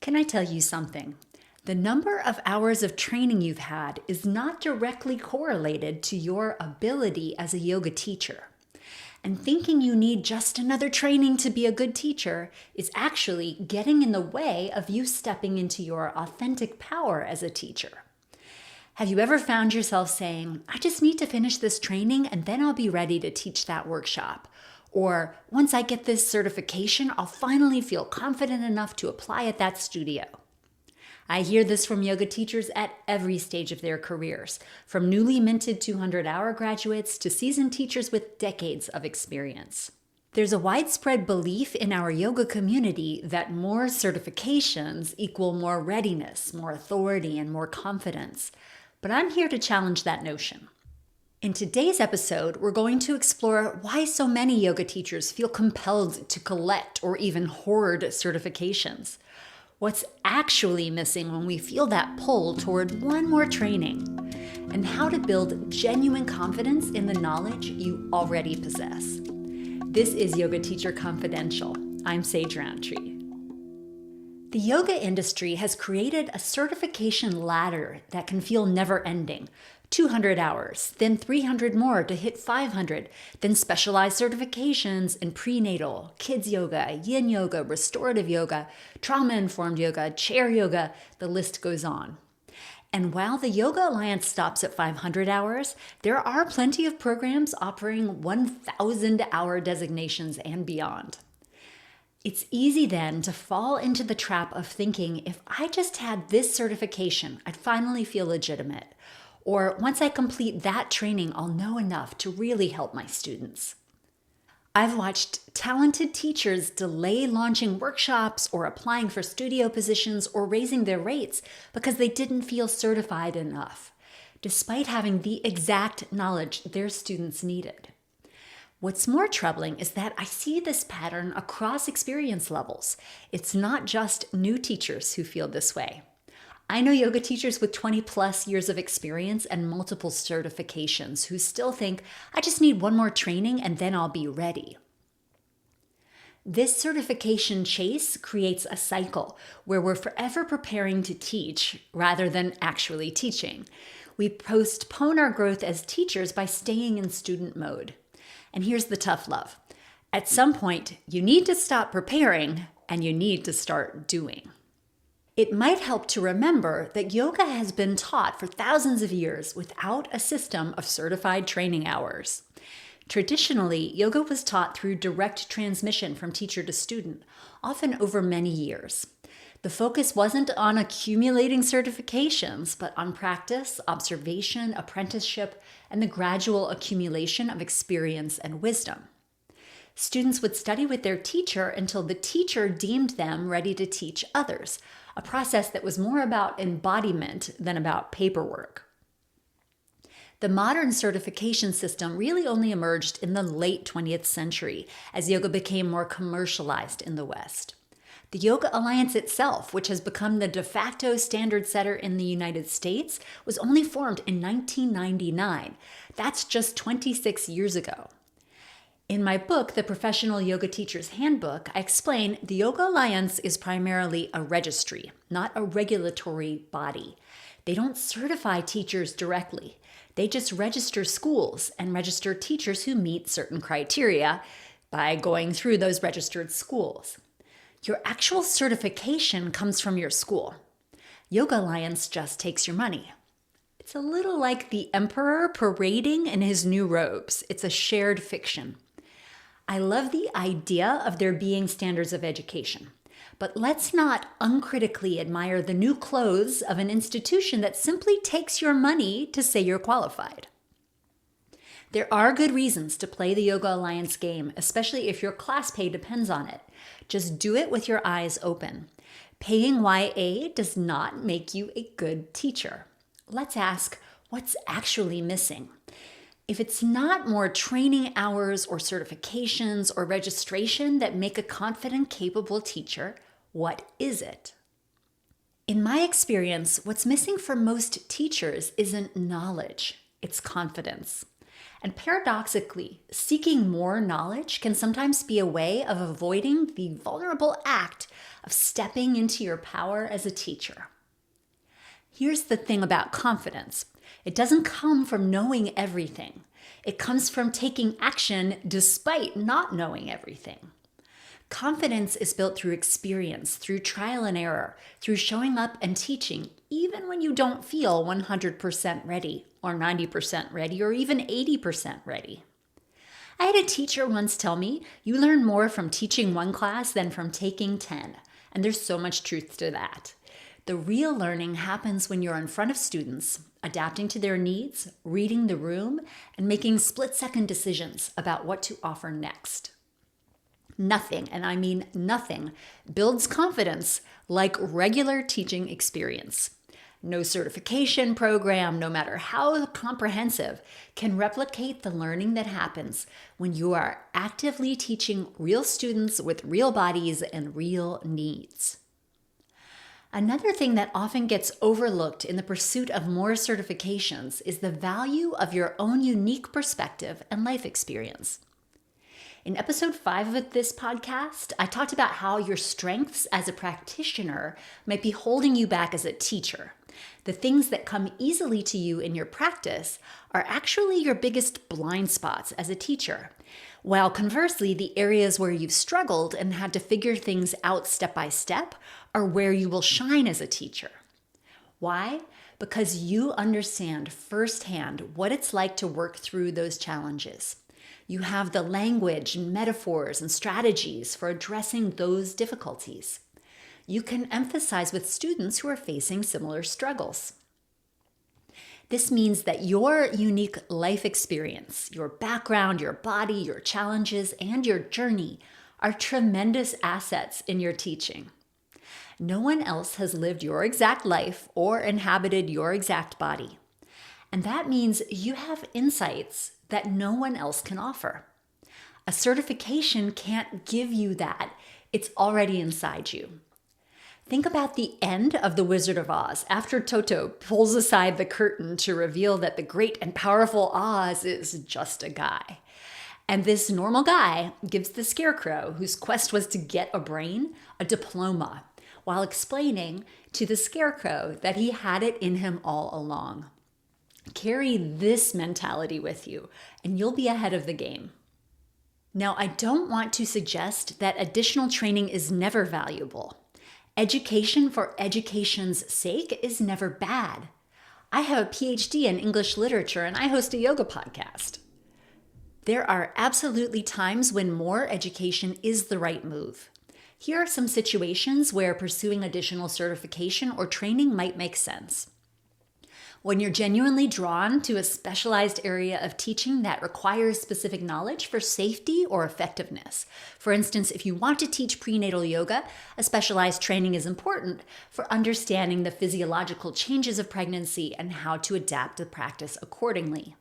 Can I tell you something? The number of hours of training you've had is not directly correlated to your ability as a yoga teacher. And thinking you need just another training to be a good teacher is actually getting in the way of you stepping into your authentic power as a teacher. Have you ever found yourself saying, I just need to finish this training and then I'll be ready to teach that workshop? Or once I get this certification, I'll finally feel confident enough to apply at that studio. I hear this from yoga teachers at every stage of their careers, from newly minted 200-hour graduates to seasoned teachers with decades of experience. There's a widespread belief in our yoga community that more certifications equal more readiness, more authority, and more confidence. But I'm here to challenge that notion. In today's episode, we're going to explore why so many yoga teachers feel compelled to collect or even hoard certifications. What's actually missing when we feel that pull toward one more training, and how to build genuine confidence in the knowledge you already possess. This is Yoga Teacher Confidential. I'm Sage Rountree. The yoga industry has created a certification ladder that can feel never-ending. 200 hours, then 300 more to hit 500, then specialized certifications in prenatal, kids yoga, yin yoga, restorative yoga, trauma-informed yoga, chair yoga, the list goes on. And while the Yoga Alliance stops at 500 hours, there are plenty of programs offering 1,000-hour designations and beyond. It's easy then to fall into the trap of thinking, if I just had this certification, I'd finally feel legitimate. Or once I complete that training, I'll know enough to really help my students. I've watched talented teachers delay launching workshops or applying for studio positions or raising their rates because they didn't feel certified enough, despite having the exact knowledge their students needed. What's more troubling is that I see this pattern across experience levels. It's not just new teachers who feel this way. I know yoga teachers with 20 plus years of experience and multiple certifications who still think, I just need one more training and then I'll be ready. This certification chase creates a cycle where we're forever preparing to teach rather than actually teaching. We postpone our growth as teachers by staying in student mode. And here's the tough love. At some point, you need to stop preparing and you need to start doing. It might help to remember that yoga has been taught for thousands of years without a system of certified training hours. Traditionally, yoga was taught through direct transmission from teacher to student, often over many years. The focus wasn't on accumulating certifications, but on practice, observation, apprenticeship, and the gradual accumulation of experience and wisdom. Students would study with their teacher until the teacher deemed them ready to teach others, a process that was more about embodiment than about paperwork. The modern certification system really only emerged in the late 20th century as yoga became more commercialized in the West. The Yoga Alliance itself, which has become the de facto standard setter in the United States, was only formed in 1999. That's just 26 years ago. In my book, The Professional Yoga Teacher's Handbook, I explain the Yoga Alliance is primarily a registry, not a regulatory body. They don't certify teachers directly. They just register schools and register teachers who meet certain criteria by going through those registered schools. Your actual certification comes from your school. Yoga Alliance just takes your money. It's a little like the emperor parading in his new robes. It's a shared fiction. I love the idea of there being standards of education, but let's not uncritically admire the new clothes of an institution that simply takes your money to say you're qualified. There are good reasons to play the Yoga Alliance game, especially if your class pay depends on it. Just do it with your eyes open. Paying YA does not make you a good teacher. Let's ask, what's actually missing? If it's not more training hours or certifications or registration that make a confident, capable teacher, what is it? In my experience, what's missing for most teachers isn't knowledge, it's confidence. And paradoxically, seeking more knowledge can sometimes be a way of avoiding the vulnerable act of stepping into your power as a teacher. Here's the thing about confidence. It doesn't come from knowing everything. It comes from taking action despite not knowing everything. Confidence is built through experience, through trial and error, through showing up and teaching, even when you don't feel 100% ready, or 90% ready, or even 80% ready. I had a teacher once tell me, you learn more from teaching one class than from taking 10. And there's so much truth to that. The real learning happens when you're in front of students, adapting to their needs, reading the room, and making split-second decisions about what to offer next. Nothing, and I mean nothing, builds confidence like regular teaching experience. No certification program, no matter how comprehensive, can replicate the learning that happens when you are actively teaching real students with real bodies and real needs. Another thing that often gets overlooked in the pursuit of more certifications is the value of your own unique perspective and life experience. In episode 5 of this podcast, I talked about how your strengths as a practitioner might be holding you back as a teacher. The things that come easily to you in your practice are actually your biggest blind spots as a teacher, while conversely, the areas where you've struggled and had to figure things out step by step are where you will shine as a teacher. Why? Because you understand firsthand what it's like to work through those challenges. You have the language, metaphors, and strategies for addressing those difficulties. You can empathize with students who are facing similar struggles. This means that your unique life experience, your background, your body, your challenges, and your journey are tremendous assets in your teaching. No one else has lived your exact life or inhabited your exact body. And that means you have insights that no one else can offer. A certification can't give you that. It's already inside you. Think about the end of The Wizard of Oz after Toto pulls aside the curtain to reveal that the great and powerful Oz is just a guy. And this normal guy gives the Scarecrow, whose quest was to get a brain, a diploma, while explaining to the Scarecrow that he had it in him all along. Carry this mentality with you, and you'll be ahead of the game. Now, I don't want to suggest that additional training is never valuable. Education for education's sake is never bad. I have a PhD in English literature, and I host a yoga podcast. There are absolutely times when more education is the right move. Here are some situations where pursuing additional certification or training might make sense. When you're genuinely drawn to a specialized area of teaching that requires specific knowledge for safety or effectiveness. For instance, if you want to teach prenatal yoga, a specialized training is important for understanding the physiological changes of pregnancy and how to adapt the practice accordingly.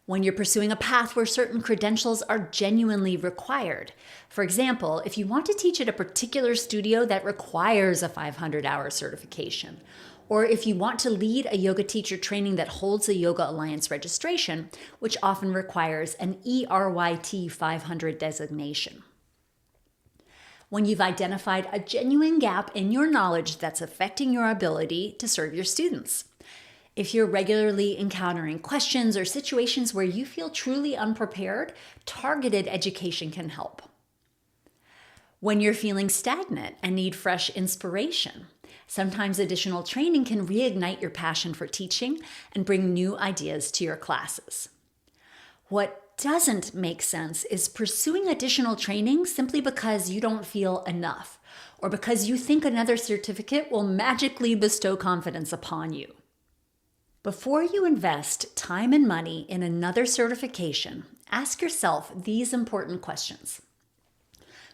When you're pursuing a path where certain credentials are genuinely required. For example, if you want to teach at a particular studio that requires a 500-hour certification, or if you want to lead a yoga teacher training that holds a Yoga Alliance registration, which often requires an ERYT 500 designation. When you've identified a genuine gap in your knowledge that's affecting your ability to serve your students. If you're regularly encountering questions or situations where you feel truly unprepared, targeted education can help. When you're feeling stagnant and need fresh inspiration. Sometimes additional training can reignite your passion for teaching and bring new ideas to your classes. What doesn't make sense is pursuing additional training simply because you don't feel enough, or because you think another certificate will magically bestow confidence upon you. Before you invest time and money in another certification, ask yourself these important questions.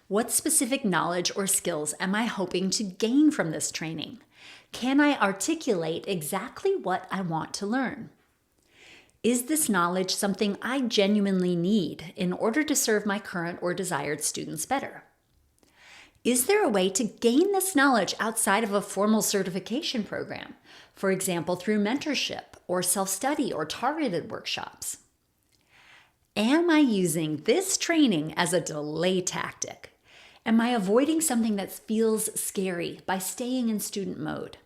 What specific knowledge or skills am I hoping to gain from this training? Can I articulate exactly what I want to learn? Is this knowledge something I genuinely need in order to serve my current or desired students better? Is there a way to gain this knowledge outside of a formal certification program, for example, through mentorship or self-study or targeted workshops? Am I using this training as a delay tactic? Am I avoiding something that feels scary by staying in student mode?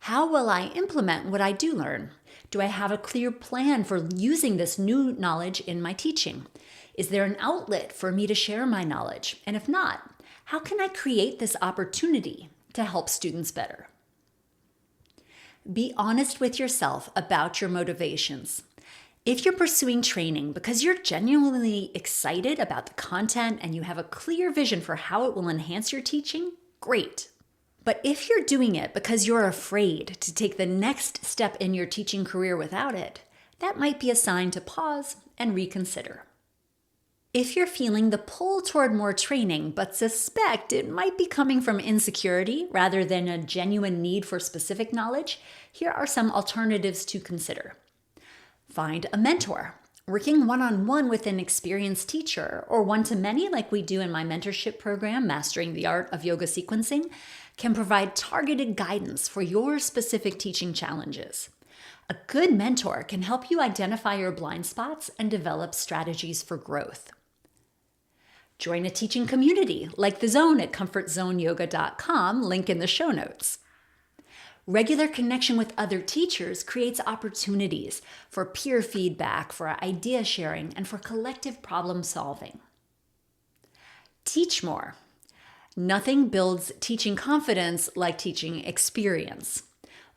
How will I implement what I do learn? Do I have a clear plan for using this new knowledge in my teaching? Is there an outlet for me to share my knowledge? And if not, how can I create this opportunity to help students better? Be honest with yourself about your motivations. If you're pursuing training because you're genuinely excited about the content and you have a clear vision for how it will enhance your teaching, great. But if you're doing it because you're afraid to take the next step in your teaching career without it, that might be a sign to pause and reconsider. If you're feeling the pull toward more training but suspect it might be coming from insecurity rather than a genuine need for specific knowledge, here are some alternatives to consider. Find a mentor. Working one-on-one with an experienced teacher or one-to-many like we do in my mentorship program, Mastering the Art of Yoga Sequencing, can provide targeted guidance for your specific teaching challenges. A good mentor can help you identify your blind spots and develop strategies for growth. Join a teaching community like The Zone at comfortzoneyoga.com, link in the show notes. Regular connection with other teachers creates opportunities for peer feedback, for idea sharing, and for collective problem solving. Teach more. Nothing builds teaching confidence like teaching experience.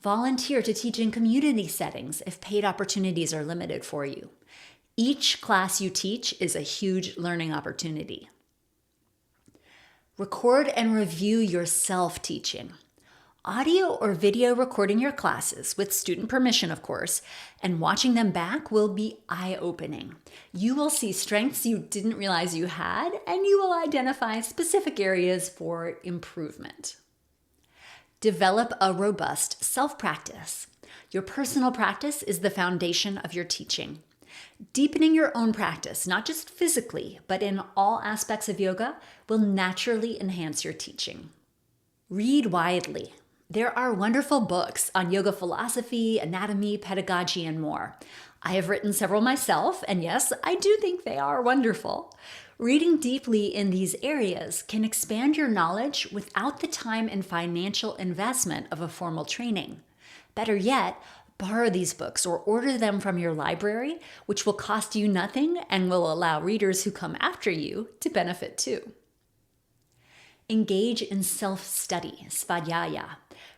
Volunteer to teach in community settings if paid opportunities are limited for you. Each class you teach is a huge learning opportunity. Record and review your self-teaching. Audio or video recording your classes, with student permission of course, and watching them back will be eye-opening. You will see strengths you didn't realize you had, and you will identify specific areas for improvement. Develop a robust self-practice. Your personal practice is the foundation of your teaching. Deepening your own practice, not just physically, but in all aspects of yoga, will naturally enhance your teaching. Read widely. There are wonderful books on yoga philosophy, anatomy, pedagogy, and more. I have written several myself, and yes, I do think they are wonderful. Reading deeply in these areas can expand your knowledge without the time and financial investment of a formal training. Better yet, borrow these books or order them from your library, which will cost you nothing and will allow readers who come after you to benefit too. Engage in self-study, svadhyaya.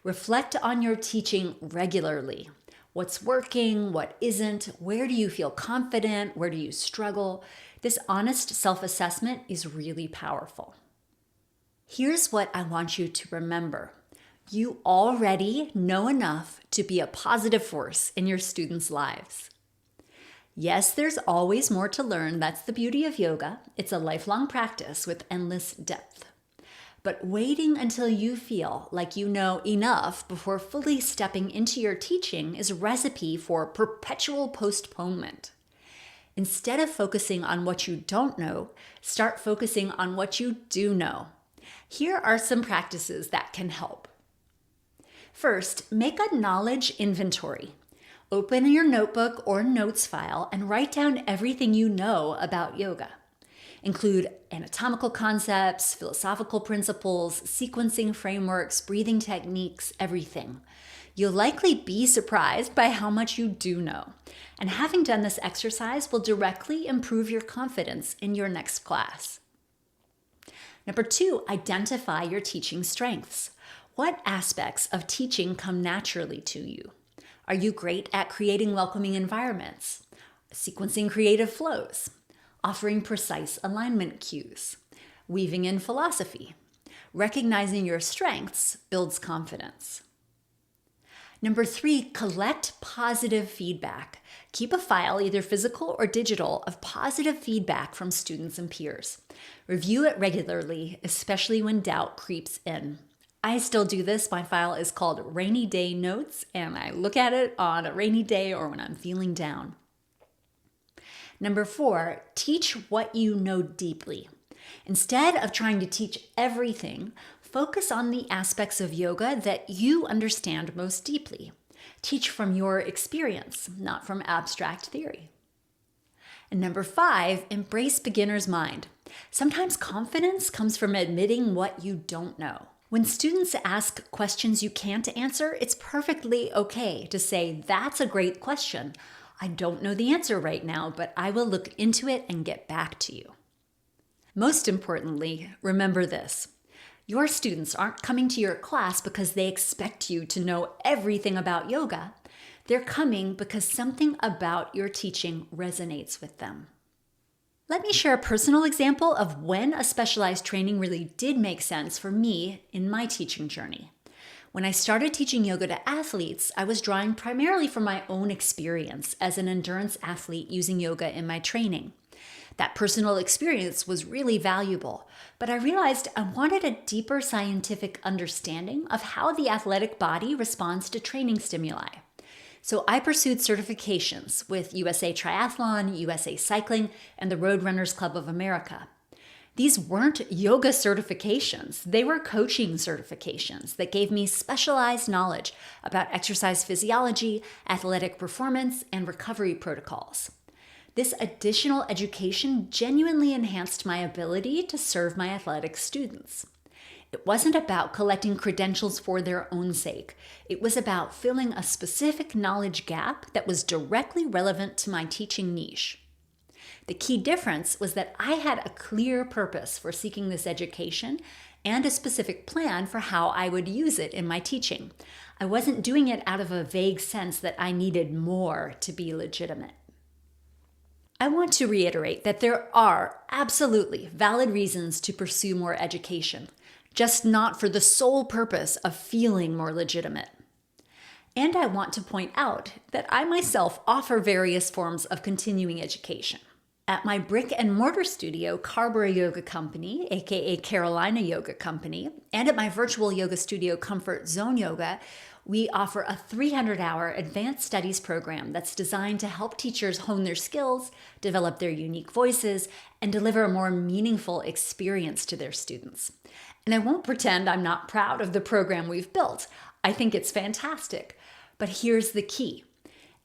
Reflect on your teaching regularly. What's working, what isn't, where do you feel confident, where do you struggle? This honest self-assessment is really powerful. Here's what I want you to remember. You already know enough to be a positive force in your students' lives. Yes, there's always more to learn. That's the beauty of yoga. It's a lifelong practice with endless depth. But waiting until you feel like you know enough before fully stepping into your teaching is a recipe for perpetual postponement. Instead of focusing on what you don't know, start focusing on what you do know. Here are some practices that can help. First, make a knowledge inventory. Open your notebook or notes file and write down everything you know about yoga. Include anatomical concepts, philosophical principles, sequencing frameworks, breathing techniques, everything. You'll likely be surprised by how much you do know. And having done this exercise will directly improve your confidence in your next class. Number 2, identify your teaching strengths. What aspects of teaching come naturally to you? Are you great at creating welcoming environments, sequencing creative flows, offering precise alignment cues, weaving in philosophy? Recognizing your strengths builds confidence. Number 3, collect positive feedback. Keep a file, either physical or digital, of positive feedback from students and peers. Review it regularly, especially when doubt creeps in. I still do this. My file is called Rainy Day Notes, and I look at it on a rainy day or when I'm feeling down. Number 4, teach what you know deeply. Instead of trying to teach everything, focus on the aspects of yoga that you understand most deeply. Teach from your experience, not from abstract theory. And number 5, embrace beginner's mind. Sometimes confidence comes from admitting what you don't know. When students ask questions you can't answer, it's perfectly okay to say, "That's a great question. I don't know the answer right now, but I will look into it and get back to you." Most importantly, remember this. Your students aren't coming to your class because they expect you to know everything about yoga. They're coming because something about your teaching resonates with them. Let me share a personal example of when a specialized training really did make sense for me in my teaching journey. When I started teaching yoga to athletes, I was drawing primarily from my own experience as an endurance athlete using yoga in my training. That personal experience was really valuable, but I realized I wanted a deeper scientific understanding of how the athletic body responds to training stimuli. So I pursued certifications with USA Triathlon, USA Cycling, and the Roadrunners Club of America. These weren't yoga certifications. They were coaching certifications that gave me specialized knowledge about exercise physiology, athletic performance, and recovery protocols. This additional education genuinely enhanced my ability to serve my athletic students. It wasn't about collecting credentials for their own sake. It was about filling a specific knowledge gap that was directly relevant to my teaching niche. The key difference was that I had a clear purpose for seeking this education and a specific plan for how I would use it in my teaching. I wasn't doing it out of a vague sense that I needed more to be legitimate. I want to reiterate that there are absolutely valid reasons to pursue more education, just not for the sole purpose of feeling more legitimate. And I want to point out that I myself offer various forms of continuing education. At my brick and mortar studio, Carberry Yoga Company, aka Carolina Yoga Company, and at my virtual yoga studio, Comfort Zone Yoga, we offer a 300-hour advanced studies program that's designed to help teachers hone their skills, develop their unique voices, and deliver a more meaningful experience to their students. And I won't pretend I'm not proud of the program we've built. I think it's fantastic. But here's the key.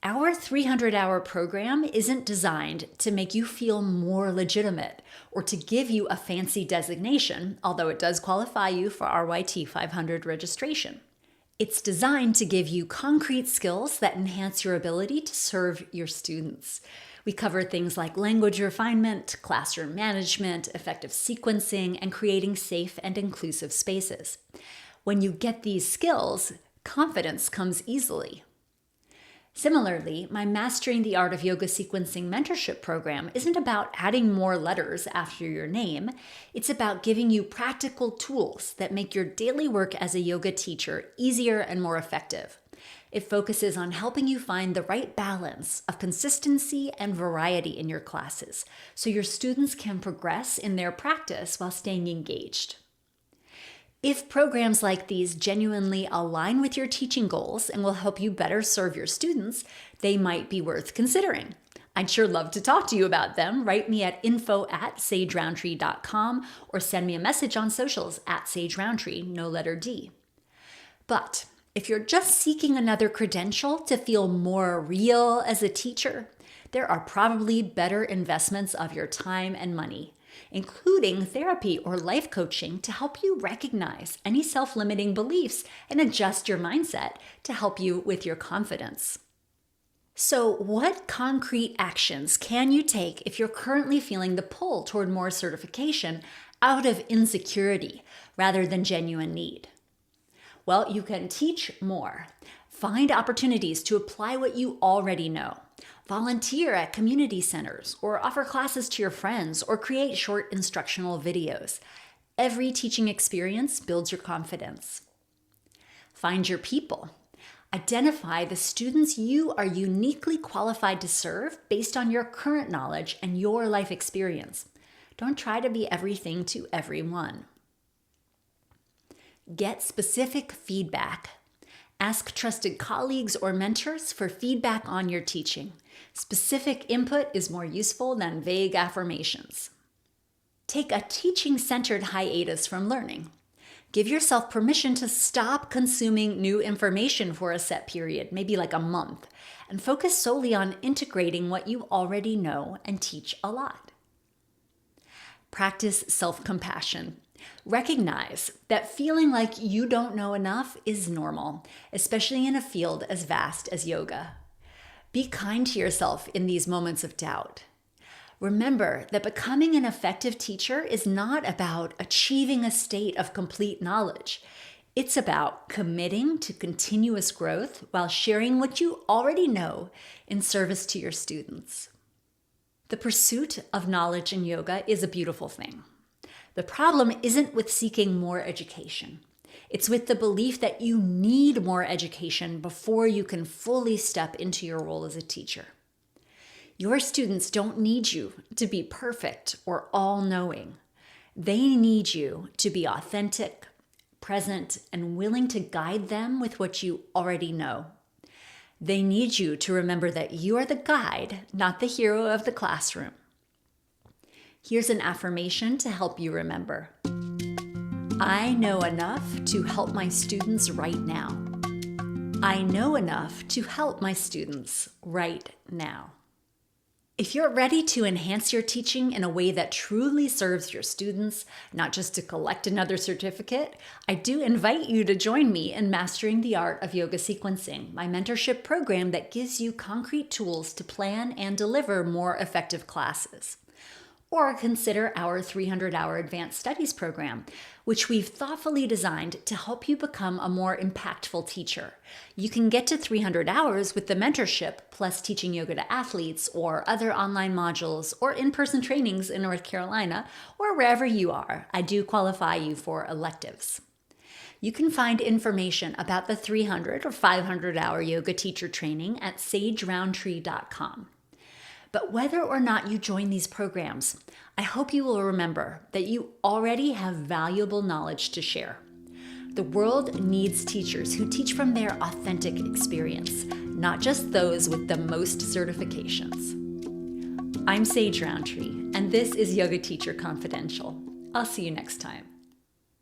Our 300-hour program isn't designed to make you feel more legitimate or to give you a fancy designation, although it does qualify you for RYT 500 registration. It's designed to give you concrete skills that enhance your ability to serve your students. We cover things like language refinement, classroom management, effective sequencing, and creating safe and inclusive spaces. When you get these skills, confidence comes easily. Similarly, my Mastering the Art of Yoga Sequencing mentorship program isn't about adding more letters after your name. It's about giving you practical tools that make your daily work as a yoga teacher easier and more effective. It focuses on helping you find the right balance of consistency and variety in your classes so your students can progress in their practice while staying engaged. If programs like these genuinely align with your teaching goals and will help you better serve your students, they might be worth considering. I'd sure love to talk to you about them. Write me at info@sagerountree.com or send me a message on socials @sagerountree, no letter D. But if you're just seeking another credential to feel more real as a teacher, there are probably better investments of your time and money, including therapy or life coaching to help you recognize any self-limiting beliefs and adjust your mindset to help you with your confidence. So, what concrete actions can you take if you're currently feeling the pull toward more certification out of insecurity rather than genuine need? Well, you can teach more. Find opportunities to apply what you already know. Volunteer at community centers or offer classes to your friends or create short instructional videos. Every teaching experience builds your confidence. Find your people. Identify the students you are uniquely qualified to serve based on your current knowledge and your life experience. Don't try to be everything to everyone. Get specific feedback. Ask trusted colleagues or mentors for feedback on your teaching. Specific input is more useful than vague affirmations. Take a teaching-centered hiatus from learning. Give yourself permission to stop consuming new information for a set period, maybe like a month, and focus solely on integrating what you already know and teach a lot. Practice self-compassion. Recognize that feeling like you don't know enough is normal, especially in a field as vast as yoga. Be kind to yourself in these moments of doubt. Remember that becoming an effective teacher is not about achieving a state of complete knowledge. It's about committing to continuous growth while sharing what you already know in service to your students. The pursuit of knowledge in yoga is a beautiful thing. The problem isn't with seeking more education. It's with the belief that you need more education before you can fully step into your role as a teacher. Your students don't need you to be perfect or all-knowing. They need you to be authentic, present, and willing to guide them with what you already know. They need you to remember that you are the guide, not the hero of the classroom. Here's an affirmation to help you remember. I know enough to help my students right now. I know enough to help my students right now. If you're ready to enhance your teaching in a way that truly serves your students, not just to collect another certificate, I do invite you to join me in Mastering the Art of Yoga Sequencing, my mentorship program that gives you concrete tools to plan and deliver more effective classes. Or consider our 300-hour advanced studies program, which we've thoughtfully designed to help you become a more impactful teacher. You can get to 300 hours with the mentorship, plus teaching yoga to athletes, or other online modules, or in-person trainings in North Carolina, or wherever you are. I do qualify you for electives. You can find information about the 300 or 500-hour yoga teacher training at sagerountree.com. But whether or not you join these programs, I hope you will remember that you already have valuable knowledge to share. The world needs teachers who teach from their authentic experience, not just those with the most certifications. I'm Sage Rountree, and this is Yoga Teacher Confidential. I'll see you next time.